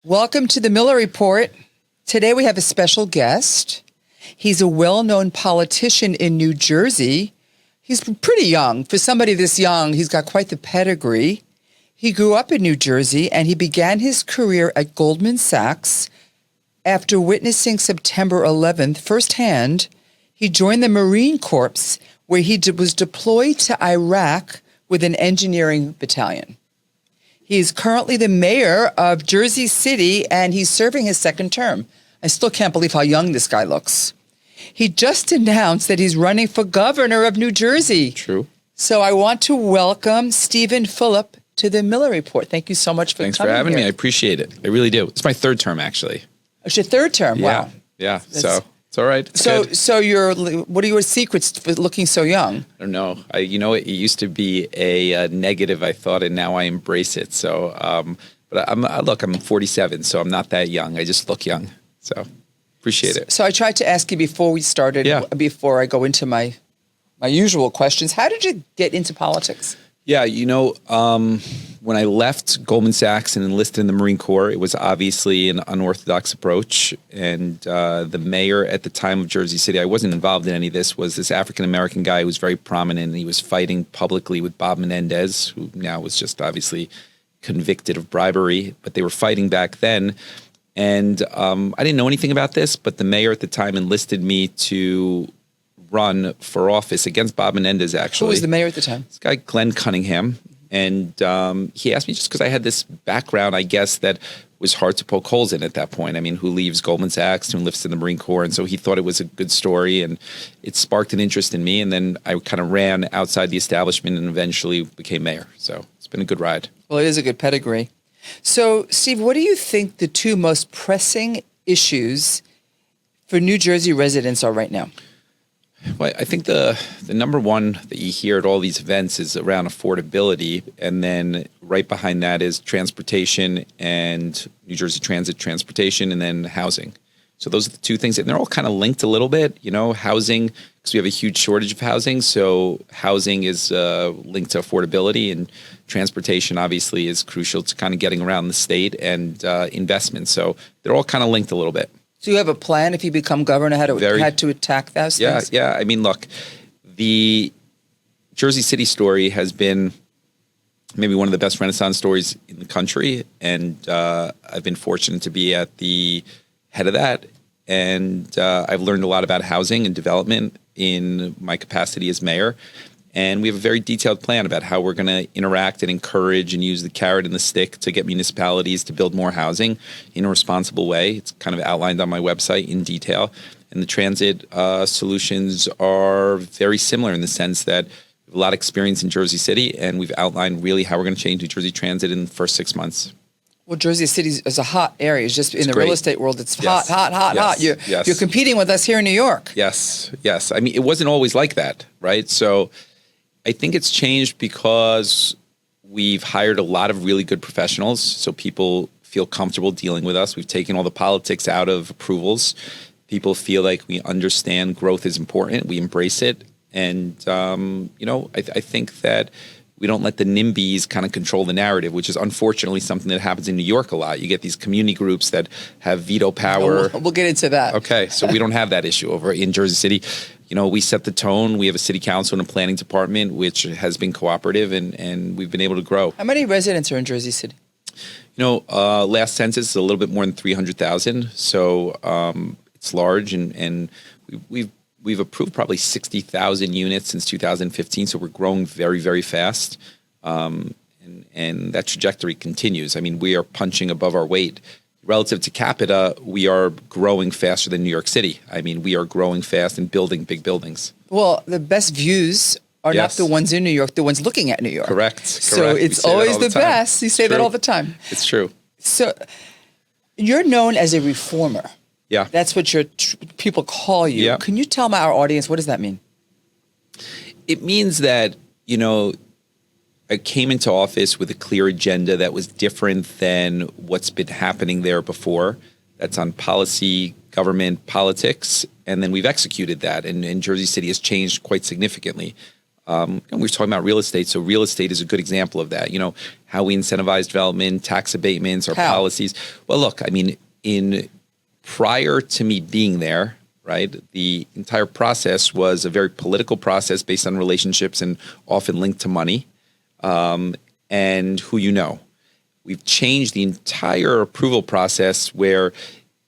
Welcome to the Miller Report. Today we have a special guest. He's a well-known politician in New Jersey. He's pretty young. For somebody this young, he's got quite the pedigree. He grew up in New Jersey, and he began his career at Goldman Sachs. After witnessing September 11th firsthand, he joined the Marine Corps, where he was deployed to Iraq with an engineering battalion. He is currently the mayor of Jersey City, and he's serving his second term. I still can't believe how young this guy looks. He just announced that he's running for governor of New Jersey. True. So I want to welcome Stephen Fulop to the Miller Report. Thank you so much for coming. Thanks for having here. me. I appreciate it. I really do. It's my third term, actually. It's your third term. Yeah. Wow. Yeah. So it's all right. It's So, good. what are your secrets for looking so young? I don't know. It used to be a negative, I thought, and now I embrace it. So, but I'm 47, so I'm not that young. I just look young. So appreciate it. So I tried to ask you before we started, before I go into my usual questions, how did you get into politics? Yeah, when I left Goldman Sachs and enlisted in the Marine Corps, it was obviously an unorthodox approach. And the mayor at the time of Jersey City, I wasn't involved in any of this, was this African-American guy who was very prominent. And he was fighting publicly with Bob Menendez, who now was just obviously convicted of bribery. But they were fighting back then. And I didn't know anything about this, but the mayor at the time enlisted me to run for office against Bob Menendez, actually. Who was the mayor at the time? This guy, Glenn Cunningham. And he asked me just because I had this background, I guess, that was hard to poke holes in at that point. I mean, who leaves Goldman Sachs to enlist in the Marine Corps? And so he thought it was a good story, and it sparked an interest in me. And then I kind of ran outside the establishment and eventually became mayor. So it's been a good ride. Well, it is a good pedigree. So, Steve, what do you think the two most pressing issues for New Jersey residents are right now? Well, I think the number one that you hear at all these events is around affordability. And then right behind that is transportation and New Jersey Transit transportation, and then housing. So those are the two things. And they're all kind of linked a little bit, housing, because we have a huge shortage of housing. So housing is linked to affordability, and transportation obviously is crucial to kind of getting around the state, and investment. So they're all kind of linked a little bit. So you have a plan if you become governor how to attack those things? Yeah. I mean, look, the Jersey City story has been maybe one of the best Renaissance stories in the country. And I've been fortunate to be at the head of that. And I've learned a lot about housing and development in my capacity as mayor. And we have a very detailed plan about how we're going to interact and encourage and use the carrot and the stick to get municipalities to build more housing in a responsible way. It's kind of outlined on my website in detail. And the transit solutions are very similar in the sense that we have a lot of experience in Jersey City, and we've outlined really how we're going to change New Jersey Transit in the first 6 months. Well, Jersey City is a hot area. It's just in the real estate world, it's hot. You're competing with us here in New York. Yes. I mean, it wasn't always like that, right? So I think it's changed because we've hired a lot of really good professionals, so people feel comfortable dealing with us. We've taken all the politics out of approvals. People feel like we understand growth is important. We embrace it. And, I think that we don't let the NIMBYs kind of control the narrative, which is unfortunately something that happens in New York a lot. You get these community groups that have veto power. We'll get into that. Okay, so we don't have that issue over in Jersey City. We set the tone. We have a city council and a planning department, which has been cooperative, and we've been able to grow. How many residents are in Jersey City? Last census is a little bit more than 300,000. So it's large, and we've approved probably 60,000 units since 2015. So we're growing very, very fast. And that trajectory continues. I mean, we are punching above our weight. Relative to capita, we are growing faster than New York City. I mean, we are growing fast and building big buildings. Well, the best views are not the ones in New York, the ones looking at New York. Correct. So it's always the best. You say that all the time. It's true. So you're known as a reformer. Yeah. That's what your people call you. Yeah. Can you tell our audience, what does that mean? It means that, I came into office with a clear agenda that was different than what's been happening there before. That's on policy, government, politics, and then we've executed that. And Jersey City has changed quite significantly. And we were talking about real estate, so real estate is a good example of that. how we incentivize development, tax abatements, our How? policies. Well, look, I mean, prior to me being there, right, the entire process was a very political process based on relationships and often linked to money and who you know. We've changed the entire approval process where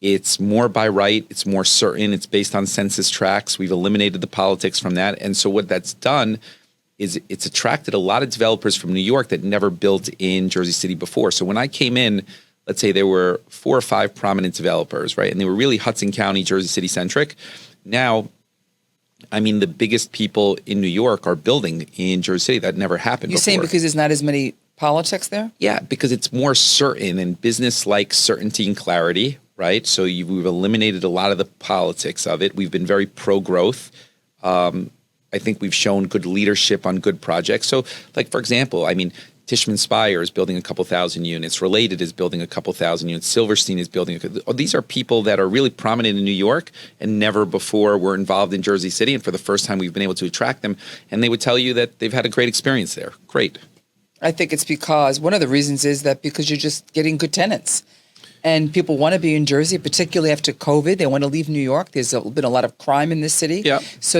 it's more by right, it's more certain, it's based on census tracts. We've eliminated the politics from that. And so what that's done is it's attracted a lot of developers from New York that never built in Jersey City before. So when I came in, let's say there were 4 or 5 prominent developers, right? And they were really Hudson County, Jersey City centric. Now, I mean, the biggest people in New York are building in Jersey City. That never happened You're before. saying because there's not as many politics there? Yeah, because it's more certain and business like certainty and clarity, right? So we've eliminated a lot of the politics of it. We've been very pro-growth. I think we've shown good leadership on good projects. So, like, for example, I mean, Tishman Speyer is building a couple thousand units. Related is building a couple thousand units. Silverstein is building. These are people that are really prominent in New York and never before were involved in Jersey City. And for the first time, we've been able to attract them. And they would tell you that they've had a great experience there. Great. I think it's because one of the reasons is that because you're just getting good tenants. And people want to be in Jersey, particularly after COVID. They want to leave New York. There's been a lot of crime in this city. Yeah. So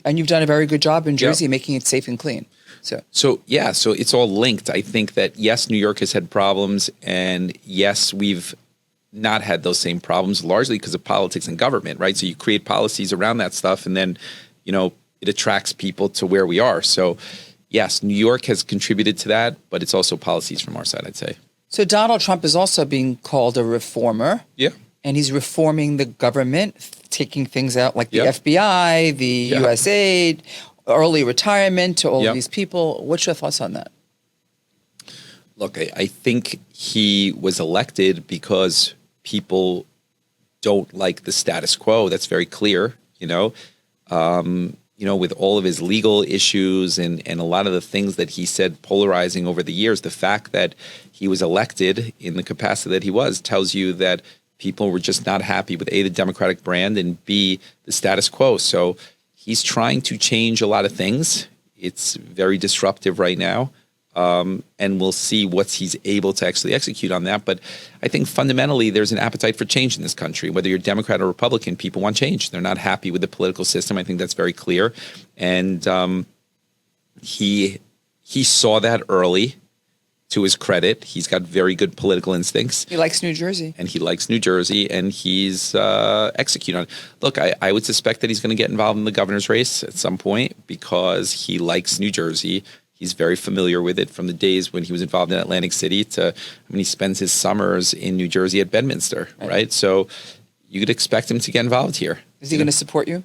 and you've done a very good job in Jersey Yeah. making it safe and clean. So So it's all linked. I think that, yes, New York has had problems, and yes, we've not had those same problems, largely because of politics and government, right? So you create policies around that stuff, and then, it attracts people to where we are. So, yes, New York has contributed to that, but it's also policies from our side, I'd say. So Donald Trump is also being called a reformer. Yeah. And he's reforming the government, taking things out like the Yeah. FBI, the Yeah. USAID, early retirement to all Yeah. of these people. What's your thoughts on that? Look, I think he was elected because people don't like the status quo. That's very clear, with all of his legal issues and a lot of the things that he said polarizing over the years. The fact that he was elected in the capacity that he was tells you that people were just not happy with A, the Democratic brand, and B, the status quo. So he's trying to change a lot of things. It's very disruptive right now. And we'll see what he's able to actually execute on that. But I think fundamentally there's an appetite for change in this country. Whether you're Democrat or Republican, people want change. They're not happy with the political system. I think that's very clear. And he saw that early. To his credit, he's got very good political instincts. He likes New Jersey. And he likes New Jersey, and he's executing on it. Look, I would suspect that he's going to get involved in the governor's race at some point because he likes New Jersey. He's very familiar with it from the days when he was involved in Atlantic City he spends his summers in New Jersey at Bedminster, right? So you could expect him to get involved here. Is he going to support you?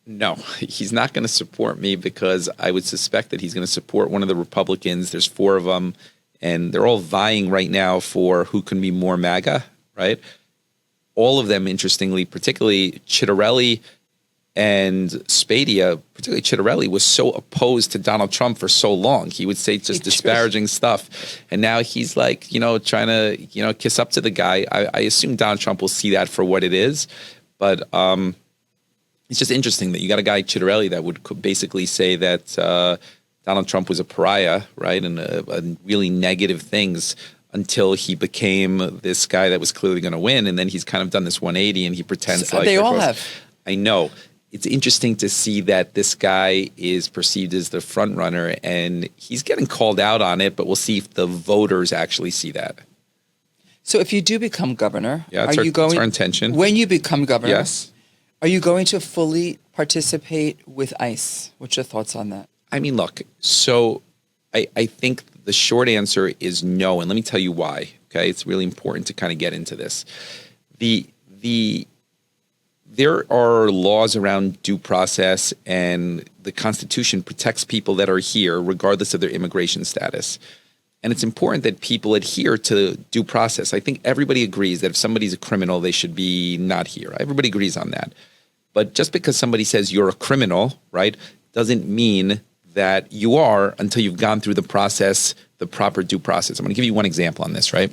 No, he's not going to support me because I would suspect that he's going to support one of the Republicans. There's 4 of them. And they're all vying right now for who can be more MAGA, right? All of them, interestingly, particularly Chitterelli and Spadia, particularly Chitterelli, was so opposed to Donald Trump for so long. He would say just disparaging stuff. And now he's like, trying to, kiss up to the guy. I assume Donald Trump will see that for what it is. But it's just interesting that you got a guy, Chitterelli, that would basically say that Donald Trump was a pariah, right, and really negative things until he became this guy that was clearly going to win, and then he's kind of done this 180, and he pretends like they all have. I know. It's interesting to see that this guy is perceived as the front runner, and he's getting called out on it, but we'll see if the voters actually see that. So if you do become governor, it's our intention. When you become governor, yes, are you going to fully participate with ICE? What's your thoughts on that? I mean, look, so I think the short answer is no, and let me tell you why. Okay, it's really important to kind of get into this. There are laws around due process, and the Constitution protects people that are here regardless of their immigration status. And it's important that people adhere to due process. I think everybody agrees that if somebody's a criminal, they should be not here. Everybody agrees on that. But just because somebody says you're a criminal, right, doesn't mean that you are until you've gone through the process, the proper due process. I'm going to give you one example on this, right?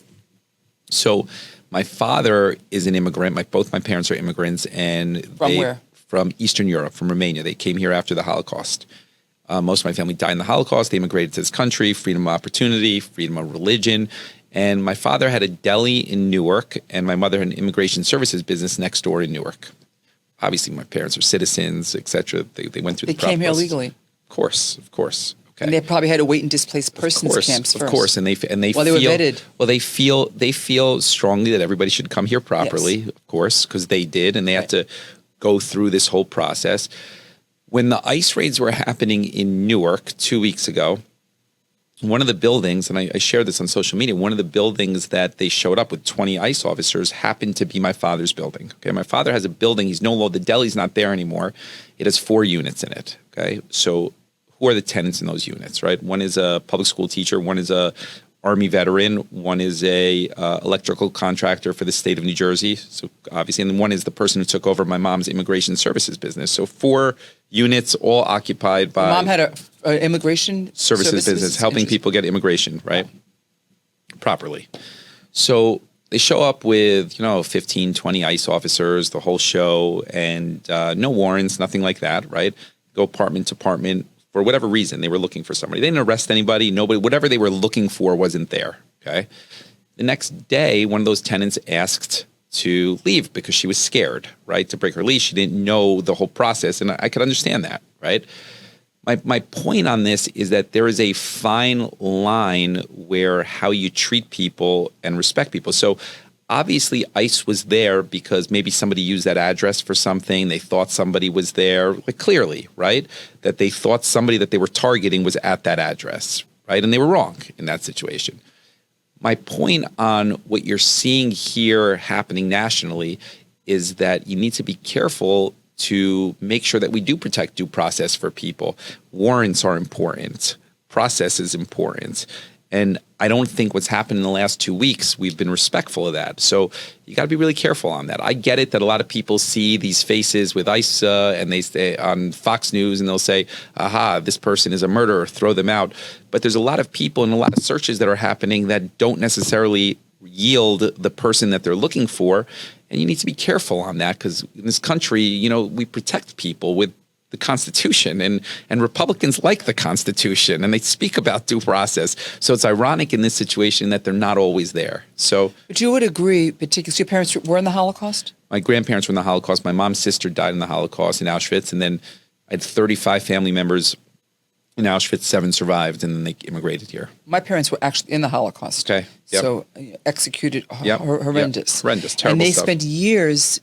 So my father is an immigrant. Both my parents are immigrants. And From where? From Eastern Europe, from Romania. They came here after the Holocaust. Most of my family died in the Holocaust. They immigrated to this country, freedom of opportunity, freedom of religion. And my father had a deli in Newark, and my mother had an immigration services business next door in Newark. Obviously, my parents are citizens, et cetera. They went through the process. They came here legally. Of course. Okay. And they probably had to wait in displaced persons camps first. Of course, and they Well, they were vetted. Well, they feel strongly that everybody should come here properly, Yes. of course, because they did, and they had to go through this whole process. When the ICE raids were happening in Newark 2 weeks ago, one of the buildings, and I shared this on social media, one of the buildings that they showed up with 20 ICE officers happened to be my father's building. Okay, my father has a building. He's no longer, the deli's not there anymore. It has 4 units in it. Okay, so who are the tenants in those units, right? One is a public school teacher, one is a Army veteran, one is a electrical contractor for the state of New Jersey. So obviously, and then one is the person who took over my mom's immigration services business. So 4 units, all occupied by. Mom had an immigration services business, helping people get immigration, right? Properly. So they show up with, 15, 20 ICE officers, the whole show, and no warrants, nothing like that, right? Go apartment to apartment. For whatever reason, they were looking for somebody. They didn't arrest anybody. Nobody, whatever they were looking for wasn't there. Okay. The next day, one of those tenants asked to leave because she was scared, right? To break her lease. She didn't know the whole process. And I could understand that, right? My point on this is that there is a fine line where how you treat people and respect people. So obviously, ICE was there because maybe somebody used that address for something. They thought somebody was there, like clearly, right? That they thought somebody that they were targeting was at that address, right? And they were wrong in that situation. My point on what you're seeing here happening nationally is that you need to be careful to make sure that we do protect due process for people. Warrants are important. Process is important. And I don't think what's happened in the last 2 weeks, we've been respectful of that. So you got to be really careful on that. I get it that a lot of people see these faces with ICE and they stay on Fox News and they'll say, aha, this person is a murderer, throw them out. But there's a lot of people and a lot of searches that are happening that don't necessarily yield the person that they're looking for. And you need to be careful on that because in this country, we protect people with the Constitution, and Republicans like the Constitution, and they speak about due process. So it's ironic in this situation that they're not always there. So, but you would agree, particularly, your parents were in the Holocaust? My grandparents were in the Holocaust. My mom's sister died in the Holocaust in Auschwitz, and then I had 35 family members in Auschwitz. 7 survived, and then they immigrated here. My parents were actually in the Holocaust. Okay. Yep. So executed, Yep. horrendous. Yep. Horrendous, terrible And they stuff. spent years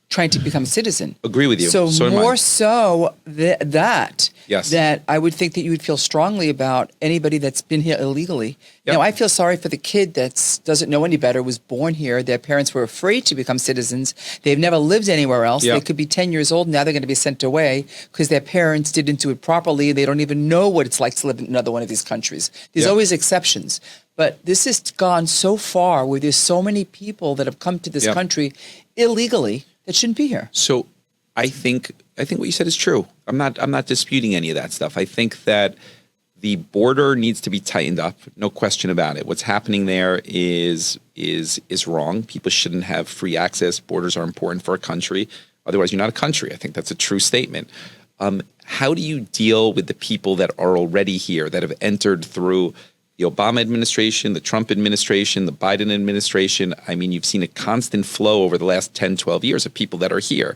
trying to become a citizen. Agree with you. So am I. more so that Yes. that I would think that you would feel strongly about anybody that's been here illegally. Yep. Now, I feel sorry for the kid that doesn't know any better, was born here. Their parents were afraid to become citizens. They've never lived anywhere else. Yep. They could be 10 years old. Now they're going to be sent away because their parents didn't do it properly. They don't even know what it's like to live in another one of these countries. There's Yep. always exceptions. But this has gone so far where there's so many people that have come to this Yep. country illegally that shouldn't be here. So I think what you said is true. I'm not disputing any of that stuff. I think that the border needs to be tightened up, no question about it. What's happening there is wrong. People shouldn't have free access. Borders are important for a country. Otherwise, you're not a country. I think that's a true statement. How do you deal with the people that are already here, that have entered through the Obama administration, the Trump administration, the Biden administration? I mean, you've seen a constant flow over the last 10, 12 years of people that are here.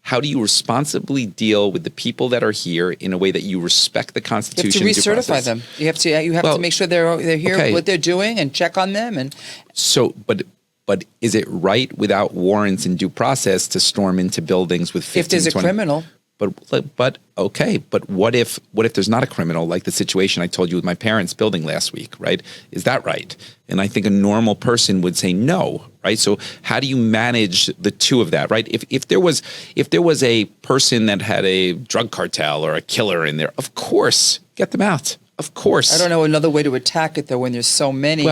How do you responsibly deal with the people that are here in a way that you respect the Constitution? You have to recertify them. You have to make sure they're here, okay. what they're doing, and check on them. And so, but is it right without warrants and due process to storm into buildings with 15, if there's a 20 criminal? But okay. But what if there's not a criminal, like the situation I told you with my parents' building last week, right? Is that right? And I think a normal person would say no, right? So how do you manage the two of that, right? If there was a person that had a drug cartel or a killer in there, of course, get them out. Of course. I don't know another way to attack it though. When there's so many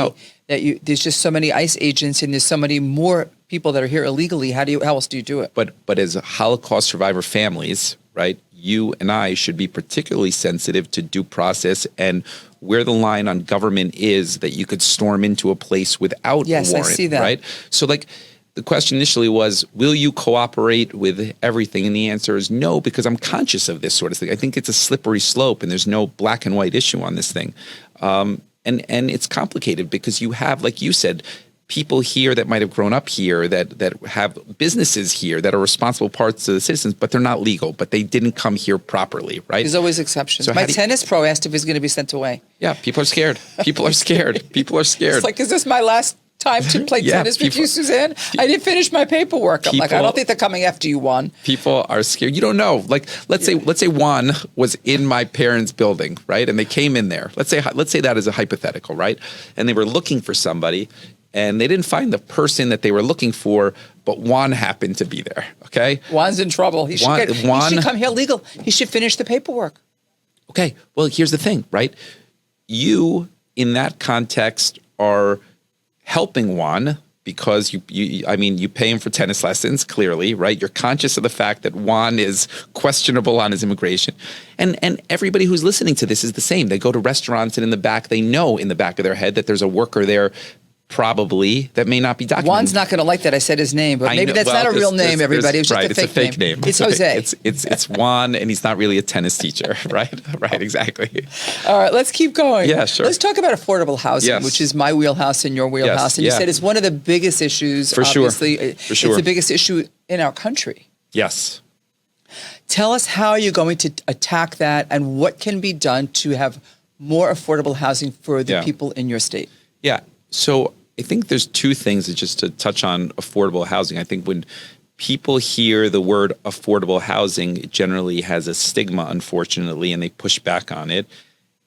there's just so many ICE agents and there's so many more people that are here illegally. How else do you do it? But as Holocaust survivor families, right? You and I should be particularly sensitive to due process and where the line on government is that you could storm into a place without a warrant. Yes, I see that. Right? So like the question initially was, will you cooperate with everything? And the answer is no, because I'm conscious of this sort of thing. I think it's a slippery slope, and there's no black and white issue on this thing. And it's complicated because you have, like you said, people here that might have grown up here, that have businesses here, that are responsible parts of the citizens, but they're not legal, but they didn't come here properly, right? There's always exceptions. So My tennis pro asked if he's going to be sent away. Yeah, people are scared. People are scared. People are scared. It's like, is this my last time to play tennis with you, Suzanne? I didn't finish my paperwork. I'm like, I don't think they're coming after you, Juan. People are scared. You don't know. Like, let's say Juan was in my parents' building, right? And they came in there. Let's say that as a hypothetical, right? And they were looking for somebody, and they didn't find the person that they were looking for, but Juan happened to be there, okay? Juan's in trouble. He should come here legal. He should finish the paperwork. Okay, well, here's the thing, right? You, in that context, are helping Juan because you pay him for tennis lessons, clearly, right? You're conscious of the fact that Juan is questionable on his immigration. And everybody who's listening to this is the same. They go to restaurants, and in the back, they know in the back of their head that there's a worker there probably that may not be documented. Juan's not going to like that I said his name, but maybe that's not a real name, everybody. It's just a fake name. It's Jose. It's Juan, and he's not really a tennis teacher, right? Right, exactly. All right, let's keep going. Yeah, sure. Let's talk about affordable housing, which is my wheelhouse and your wheelhouse. And you said it's one of the biggest issues, obviously. For sure. It's the biggest issue in our country. Yes. Tell us how you're going to attack that and what can be done to have more affordable housing for the people in your state. Yeah. So I think there's two things that just to touch on affordable housing. I think when people hear the word affordable housing, it generally has a stigma, unfortunately, and they push back on it.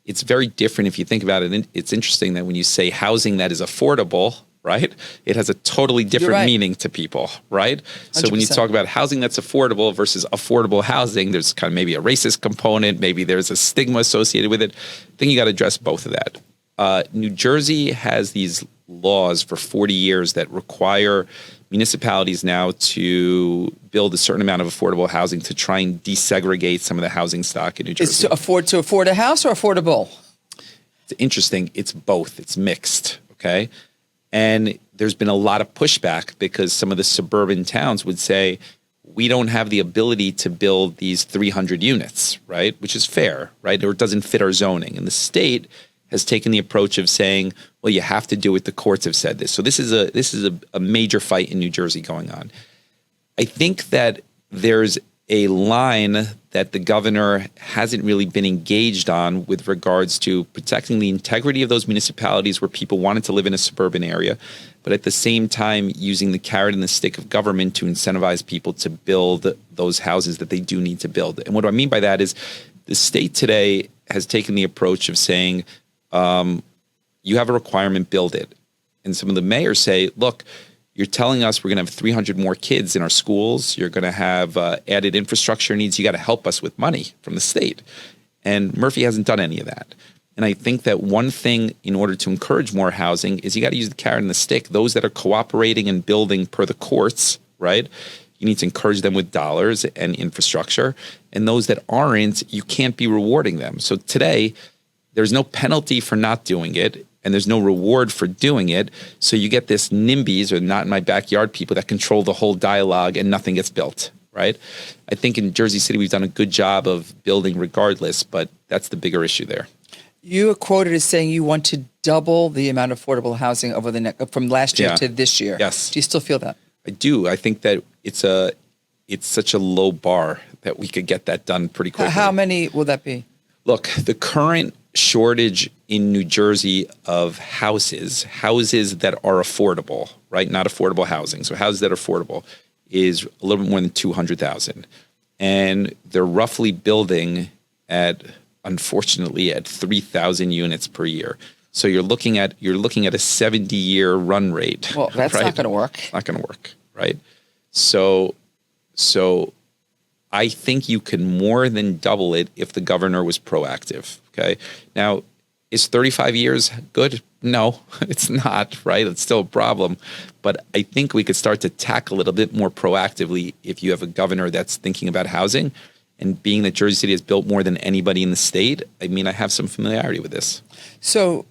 It's very different if you think about it. It's interesting that when you say housing that is affordable, right, it has a totally different meaning to people, right? 100%. So when you talk about housing that's affordable versus affordable housing, there's kind of maybe a racist component, maybe there's a stigma associated with it. I think you got to address both of that. New Jersey has these laws for 40 years that require municipalities now to build a certain amount of affordable housing to try and desegregate some of the housing stock in New Jersey. Is to afford a house or affordable? It's interesting. It's both. It's mixed, okay? And there's been a lot of pushback because some of the suburban towns would say, we don't have the ability to build these 300 units, right? Which is fair, right? Or it doesn't fit our zoning. And the state has taken the approach of saying, well, you have to do it. The courts have said this. So this is a major fight in New Jersey going on. I think that there's a line that the governor hasn't really been engaged on with regards to protecting the integrity of those municipalities where people wanted to live in a suburban area, but at the same time using the carrot and the stick of government to incentivize people to build those houses that they do need to build. And what do I mean by that is the state today has taken the approach of saying, you have a requirement, build it. And some of the mayors say, look, you're telling us we're going to have 300 more kids in our schools. You're going to have added infrastructure needs. You got to help us with money from the state. And Murphy hasn't done any of that. And I think that one thing in order to encourage more housing is you got to use the carrot and the stick. Those that are cooperating and building per the courts, right? You need to encourage them with dollars and infrastructure. And those that aren't, you can't be rewarding them. So today, there's no penalty for not doing it, and there's no reward for doing it. So you get this NIMBYs, or not in my backyard people, that control the whole dialogue and nothing gets built, right? I think in Jersey City we've done a good job of building regardless, but that's the bigger issue there. You are quoted as saying you want to double the amount of affordable housing over the from last year to this year. Yes. Do you still feel that? I do. I think that it's such a low bar that we could get that done pretty quickly. How many will that be? Look, the current shortage in New Jersey of houses that are affordable, right? Not affordable housing. So houses that are affordable is a little bit more than 200,000. And they're roughly building unfortunately at 3,000 units per year. So you're looking at a 70-year run rate. Well, that's not going to work. Not going to work, right? So I think you can more than double it if the governor was proactive. Okay. Now, is 35 years good? No, it's not, right? It's still a problem. But I think we could start to tackle it a bit more proactively if you have a governor that's thinking about housing. And being that Jersey City has built more than anybody in the state, I mean, I have some familiarity with this. So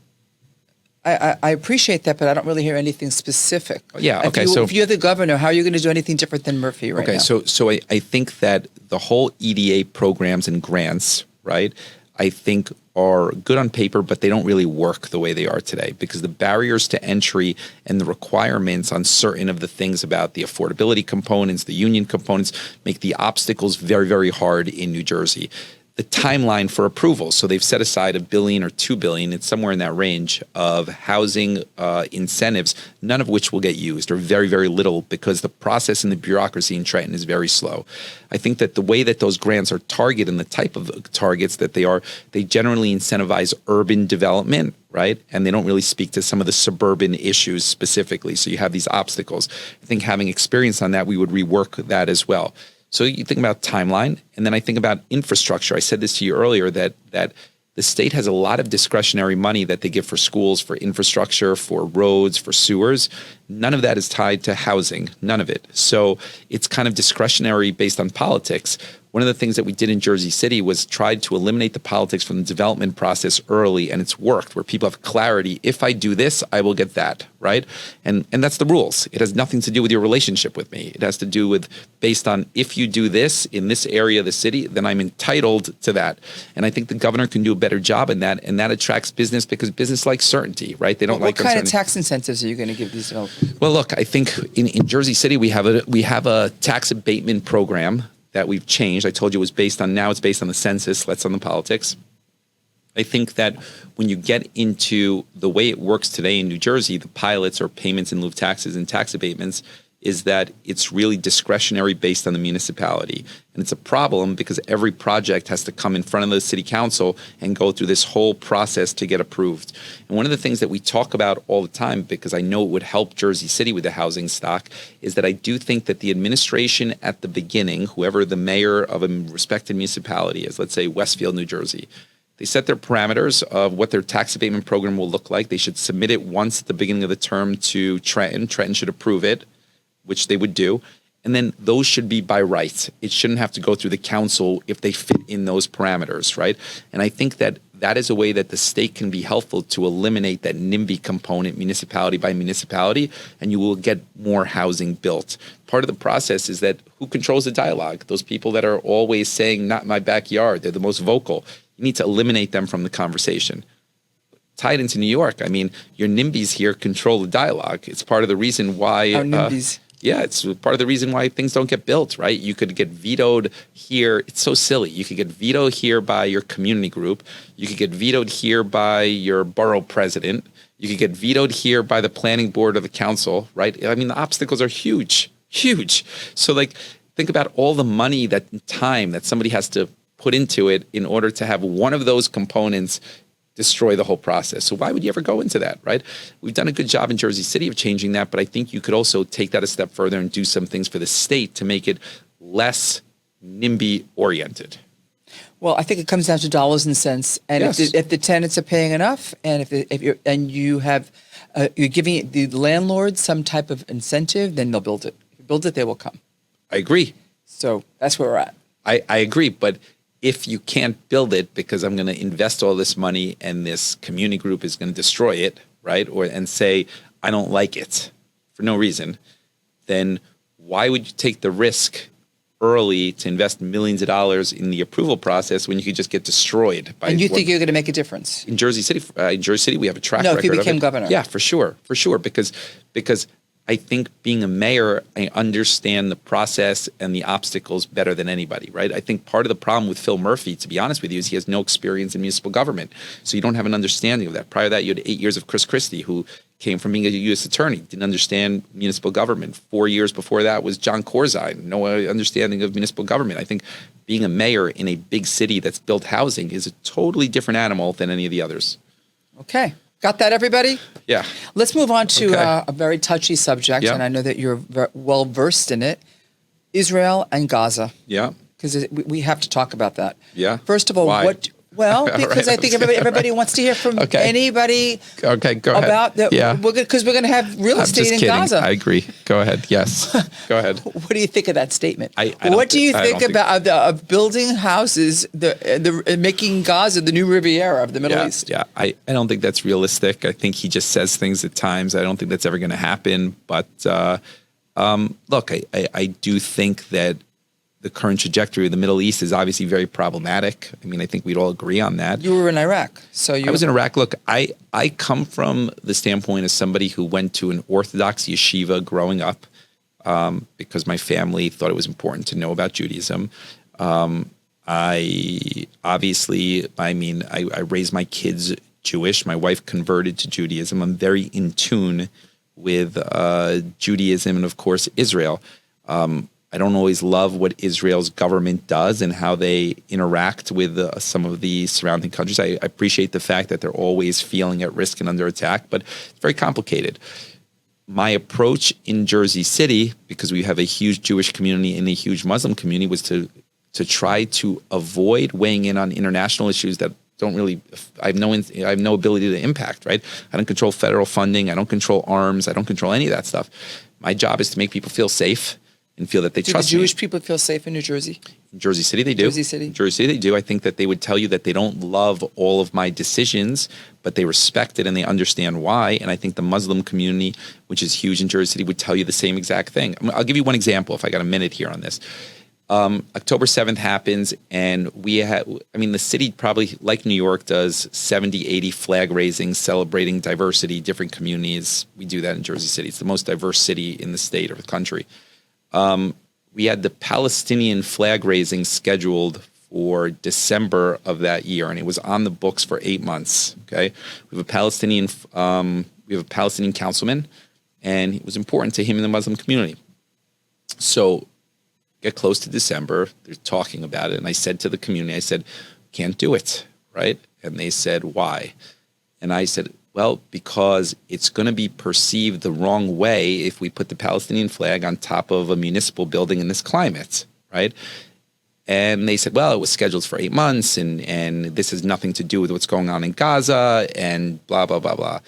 I appreciate that, but I don't really hear anything specific. Yeah, okay. If you're the governor, how are you going to do anything different than Murphy right now? So I think that the whole EDA programs and grants, right, I think are good on paper, but they don't really work the way they are today because the barriers to entry and the requirements on certain of the things about the affordability components, the union components, make the obstacles very, very hard in New Jersey. The timeline for approval. So they've set aside $1 billion or $2 billion. It's somewhere in that range of housing incentives, none of which will get used, or very, very little, because the process and the bureaucracy in Trenton is very slow. I think that the way that those grants are targeted and the type of targets that they are, they generally incentivize urban development, right? And they don't really speak to some of the suburban issues specifically. So you have these obstacles. I think having experience on that, we would rework that as well. So you think about timeline, and then I think about infrastructure. I said this to you earlier that the state has a lot of discretionary money that they give for schools, for infrastructure, for roads, for sewers. None of that is tied to housing, none of it. So it's kind of discretionary based on politics. One of the things that we did in Jersey City was tried to eliminate the politics from the development process early, and it's worked, where people have clarity. If I do this, I will get that, right? And that's the rules. It has nothing to do with your relationship with me. It has to do with based on if you do this in this area of the city, then I'm entitled to that. And I think the governor can do a better job in that, and that attracts business because business likes certainty, right? They don't like uncertainty. What kind of tax incentives are you going to give these developers? Well, look, I think in Jersey City we have a tax abatement program that we've changed. I told you it's based on the census, less on the politics. I think that when you get into the way it works today in New Jersey, the pilots or payments in lieu of taxes and tax abatements, is that it's really discretionary based on the municipality. And it's a problem because every project has to come in front of the city council and go through this whole process to get approved. And one of the things that we talk about all the time, because I know it would help Jersey City with the housing stock, is that I do think that the administration at the beginning, whoever the mayor of a respected municipality is, let's say Westfield, New Jersey, they set their parameters of what their tax abatement program will look like. They should submit it once at the beginning of the term to Trenton. Trenton should approve it, which they would do. And then those should be by right. It shouldn't have to go through the council if they fit in those parameters, right? And I think that that is a way that the state can be helpful to eliminate that NIMBY component, municipality by municipality, and you will get more housing built. Part of the process is that who controls the dialogue? Those people that are always saying, not my backyard, they're the most vocal. You need to eliminate them from the conversation. Tied into New York, I mean, your NIMBYs here control the dialogue. It's part of the reason why... Our NIMBYs. Yeah, it's part of the reason why things don't get built, right? You could get vetoed here. It's so silly. You could get vetoed here by your community group. You could get vetoed here by your borough president. You could get vetoed here by the planning board or the council, right? I mean, the obstacles are huge, huge. So, like, think about all the money, that time that somebody has to put into it in order to have one of those components destroy the whole process. So why would you ever go into that, right? We've done a good job in Jersey City of changing that, but I think you could also take that a step further and do some things for the state to make it less NIMBY oriented. Well, I think it comes down to dollars and cents, and Yes. if the tenants are paying enough, and you're giving the landlord some type of incentive, then they'll build it. If you build it, they will come. I agree. So that's where we're at. I agree, but if you can't build it because I'm going to invest all this money and this community group is going to destroy it, right? And say, I don't like it for no reason, then why would you take the risk early to invest millions of dollars in the approval process when you could just get destroyed by... And you think you're going to make a difference? In Jersey City, we have a track record No, if you of became it. governor. Yeah, for sure, because I think being a mayor, I understand the process and the obstacles better than anybody, right? I think part of the problem with Phil Murphy, to be honest with you, is he has no experience in municipal government. So you don't have an understanding of that. Prior to that, you had 8 years of Chris Christie, who came from being a U.S. attorney, didn't understand municipal government. 4 years before that was John Corzine, no understanding of municipal government. I think being a mayor in a big city that's built housing is a totally different animal than any of the others. Okay. Got that, everybody? Yeah. Let's move on to Okay. a very touchy subject, Yeah. and I know that you're well versed in it. Israel and Gaza. Yeah. Because we have to talk about that. Yeah. First of all, Why? Well, because I think everybody wants to hear from anybody. Okay, go ahead. About the, yeah, because we're going to have real estate in Gaza. I agree. Go ahead. Yes, go ahead. What do you think of that statement? What do you think about of building houses, the making Gaza the new Riviera of the Middle East? Yeah, I don't think that's realistic. I think he just says things at times. I don't think that's ever going to happen. But look, I do think that the current trajectory of the Middle East is obviously very problematic. I mean, I think we'd all agree on that. You were in Iraq. I was in Iraq. Look, I come from the standpoint of somebody who went to an Orthodox yeshiva growing up because my family thought it was important to know about Judaism. I raised my kids Jewish. My wife converted to Judaism. I'm very in tune with Judaism and, of course, Israel. I don't always love what Israel's government does and how they interact with some of the surrounding countries. I appreciate the fact that they're always feeling at risk and under attack, but it's very complicated. My approach in Jersey City, because we have a huge Jewish community and a huge Muslim community, was to try to avoid weighing in on international issues that don't really, I have no ability to impact, right? I don't control federal funding. I don't control arms. I don't control any of that stuff. My job is to make people feel safe and feel that they trust me. Do the Jewish people feel safe in New Jersey? In Jersey City, they do. Jersey City, they do. I think that they would tell you that they don't love all of my decisions, but they respect it and they understand why. And I think the Muslim community, which is huge in Jersey City, would tell you the same exact thing. I'll give you one example if I got a minute here on this. October 7th happens, and the city probably, like New York does, 70, 80 flag raisings celebrating diversity, different communities. We do that in Jersey City. It's the most diverse city in the state or the country. We had the Palestinian flag raising scheduled for December of that year, and it was on the books for 8 months. Okay, we have a Palestinian councilman, and it was important to him in the Muslim community. So, get close to December, they're talking about it, and I said to the community, I said, "Can't do it," right? And they said, "Why?" And I said, well, because it's going to be perceived the wrong way if we put the Palestinian flag on top of a municipal building in this climate, right? And they said, well, it was scheduled for 8 months, and this has nothing to do with what's going on in Gaza, and blah, blah, blah, blah.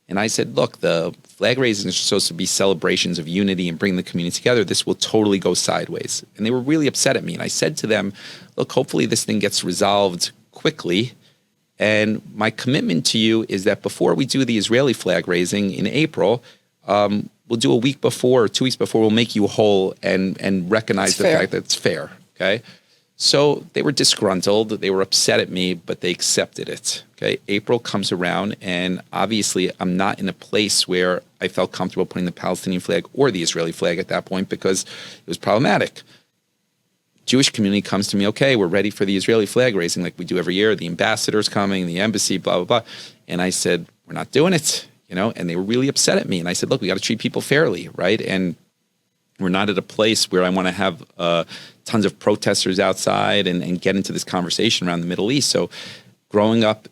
And I said, look, the flag raisings are supposed to be celebrations of unity and bring the community together. This will totally go sideways. And they were really upset at me. And I said to them, look, hopefully this thing gets resolved quickly. And my commitment to you is that before we do the Israeli flag raising in April, we'll do a week before or 2 weeks before, we'll make you whole and recognize the fact that it's fair, okay? So they were disgruntled, they were upset at me, but they accepted it, okay? April comes around, and obviously I'm not in a place where I felt comfortable putting the Palestinian flag or the Israeli flag at that point because it was problematic. Jewish community comes to me, okay, we're ready for the Israeli flag raising like we do every year. The ambassador's coming, the embassy, blah, blah, blah. And I said, we're not doing it, and they were really upset at me. And I said, look, we got to treat people fairly, right? And we're not at a place where I want to have tons of protesters outside and get into this conversation around the Middle East. So growing up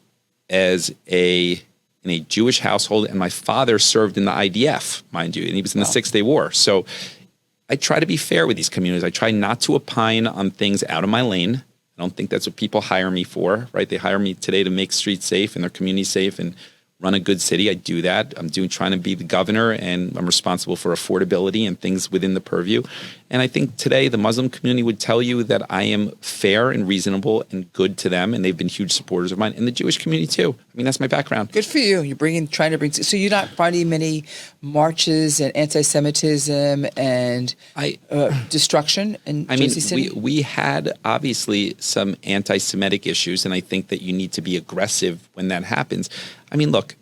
in a Jewish household, and my father served in the IDF, mind you, and he was in the Six-Day War. So I try to be fair with these communities. I try not to opine on things out of my lane. I don't think that's what people hire me for, right? They hire me today to make streets safe and their community safe and run a good city. I do that. I'm trying to be the governor, and I'm responsible for affordability and things within the purview. And I think today the Muslim community would tell you that I am fair and reasonable and good to them, and they've been huge supporters of mine, and the Jewish community too. I mean, that's my background. Good for you. You're trying to bring. So you're not finding many marches and anti-Semitism and destruction in Jersey City? We had obviously some anti-Semitic issues, and I think that you need to be aggressive when that happens. I mean, look,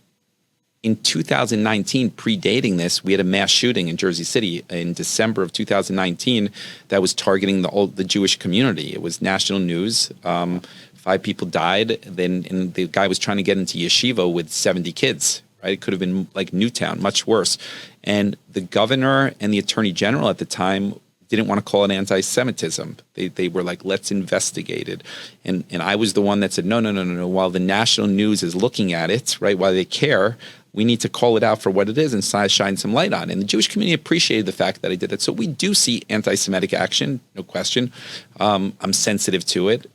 in 2019, predating this, we had a mass shooting in Jersey City in December of 2019 that was targeting the Jewish community. It was national news. 5 people died. And the guy was trying to get into yeshiva with 70 kids, right? It could have been like Newtown, much worse. And the governor and the attorney general at the time didn't want to call it anti-Semitism. They were like, let's investigate it. And I was the one that said, no. While the national news is looking at it, right, while they care, we need to call it out for what it is and shine some light on it. And the Jewish community appreciated the fact that I did that. So we do see anti-Semitic action, no question. I'm sensitive to it.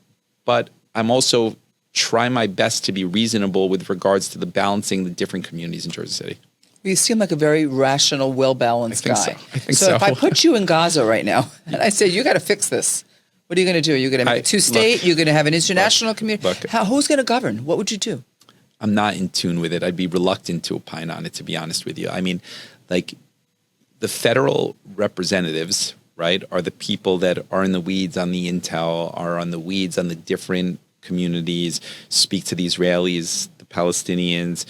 But I'm also try my best to be reasonable with regards to the balancing the different communities in Jersey City. You seem like a very rational, well-balanced guy. I think so. If I put you in Gaza right now and I say, you got to fix this, what are you going to do? You're going to make it two-state? You're going to have an international community? Who's going to govern? What would you do? I'm not in tune with it. I'd be reluctant to opine on it, to be honest with you. I mean, like, the federal representatives, right, are the people that are in the weeds on the intel, are on the weeds on the different communities, speak to the Israelis, the Palestinians.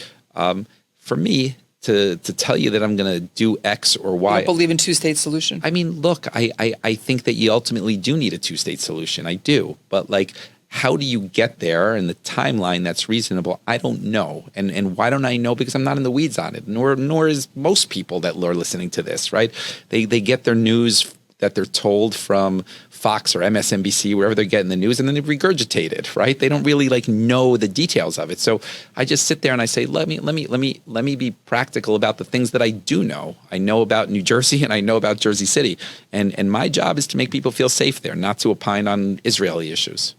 For me, to tell you that I'm going to do X or Y. You don't believe in two-state solution? I mean, look, I think that you ultimately do need a two-state solution. I do. But, like, how do you get there and the timeline that's reasonable? I don't know. And why don't I know? Because I'm not in the weeds on it, nor is most people that are listening to this, right? They get their news that they're told from Fox or MSNBC, wherever they're getting the news, and then they regurgitate it, right? They don't really like know the details of it. So I just sit there and I say, let me be practical about the things that I do know. I know about New Jersey and I know about Jersey City. And my job is to make people feel safe there, not to opine on Israeli issues.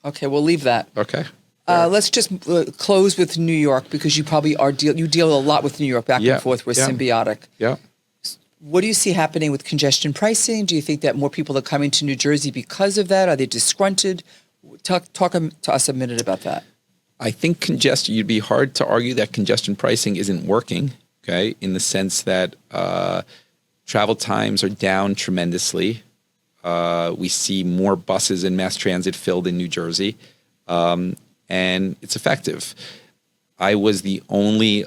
Okay, we'll leave that. Okay. Let's just close with New York, because you probably you deal a lot with New York back and forth. We're symbiotic. Yeah. What do you see happening with congestion pricing? Do you think that more people are coming to New Jersey because of that? Are they disgruntled? Talk to us a minute about that. I think congestion, you'd be hard to argue that congestion pricing isn't working, okay, in the sense that travel times are down tremendously. We see more buses and mass transit filled in New Jersey, and it's effective. I was the only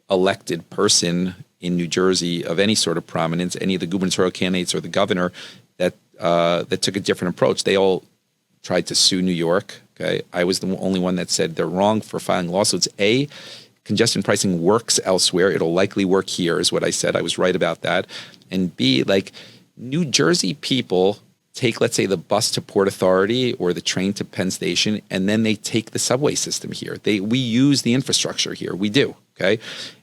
elected person in New Jersey of any sort of prominence, any of the gubernatorial candidates or the governor, that took a different approach. They all tried to sue New York. Okay, I was the only one that said they're wrong for filing lawsuits. A, congestion pricing works elsewhere. It'll likely work here, is what I said. I was right about that. And B, like, New Jersey people take, let's say, the bus to Port Authority or the train to Penn Station, and then they take the subway system here. We use the infrastructure here. We do. Okay.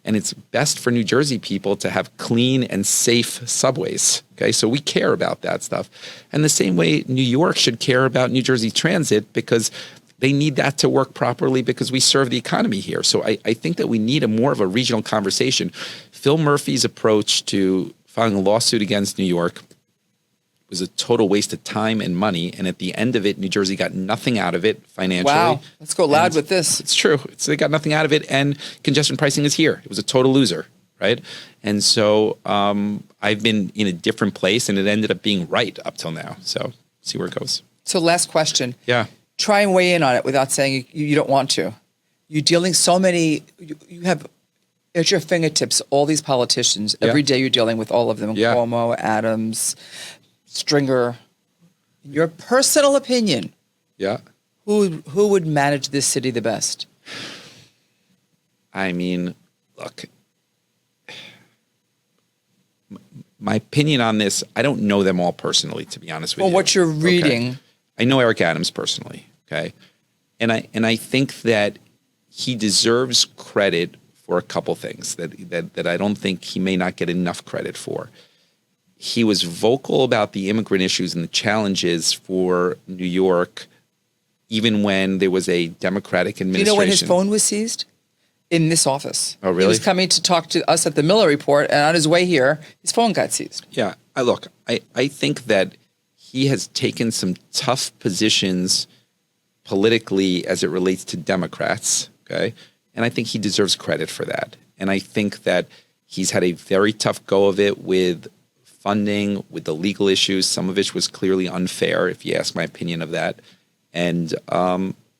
And it's best for New Jersey people to have clean and safe subways. Okay. So we care about that stuff. And the same way New York should care about New Jersey Transit, because they need that to work properly, because we serve the economy here. So I think that we need more of a regional conversation. Phil Murphy's approach to filing a lawsuit against New York was a total waste of time and money. And at the end of it, New Jersey got nothing out of it financially. Wow. Let's go loud with this. It's true. They got nothing out of it. And congestion pricing is here. It was a total loser, right? And so I've been in a different place, and it ended up being right up till now. So see where it goes. So last question. Yeah. Try and weigh in on it without saying you don't want to. You're dealing you have at your fingertips all these politicians. Every day you're dealing with all of them. Yeah. Cuomo, Adams, Stringer. In your personal opinion, who would manage this city the best? I mean, look, my opinion on this, I don't know them all personally, to be honest with you. Well, what you're reading. Okay. I know Eric Adams personally, okay? And I think that he deserves credit for a couple things that I don't think he may not get enough credit for. He was vocal about the immigrant issues and the challenges for New York, even when there was a Democratic administration. Do you know when his phone was seized? In this office. Oh, really? He was coming to talk to us at the Miller Report, and on his way here, his phone got seized. Yeah. I think that he has taken some tough positions politically as it relates to Democrats, okay? And I think he deserves credit for that. And I think that he's had a very tough go of it with funding, with the legal issues. Some of it was clearly unfair, if you ask my opinion of that. And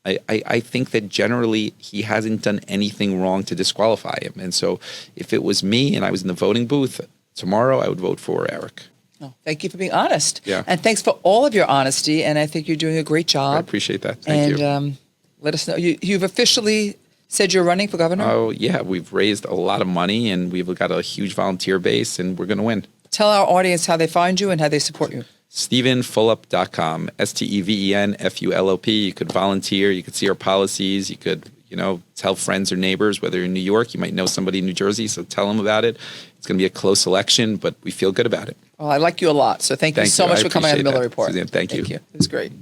I think that generally he hasn't done anything wrong to disqualify him. And so if it was me and I was in the voting booth tomorrow, I would vote for Eric. Oh, thank you for being honest. Yeah. And thanks for all of your honesty. And I think you're doing a great job. I appreciate that. Thank you. And let us know. You've officially said you're running for governor? Oh, yeah. We've raised a lot of money, and we've got a huge volunteer base, and we're going to win. Tell our audience how they find you and how they support you. StephenFulop.com, STEVENFULOP. You could volunteer. You could see our policies. You could, tell friends or neighbors. Whether you're in New York, you might know somebody in New Jersey, so tell them about it. It's going to be a close election, but we feel good about it. Well, I like you a lot, so thank you so much for coming on the Miller Report. Suzanne, thank you. It was great.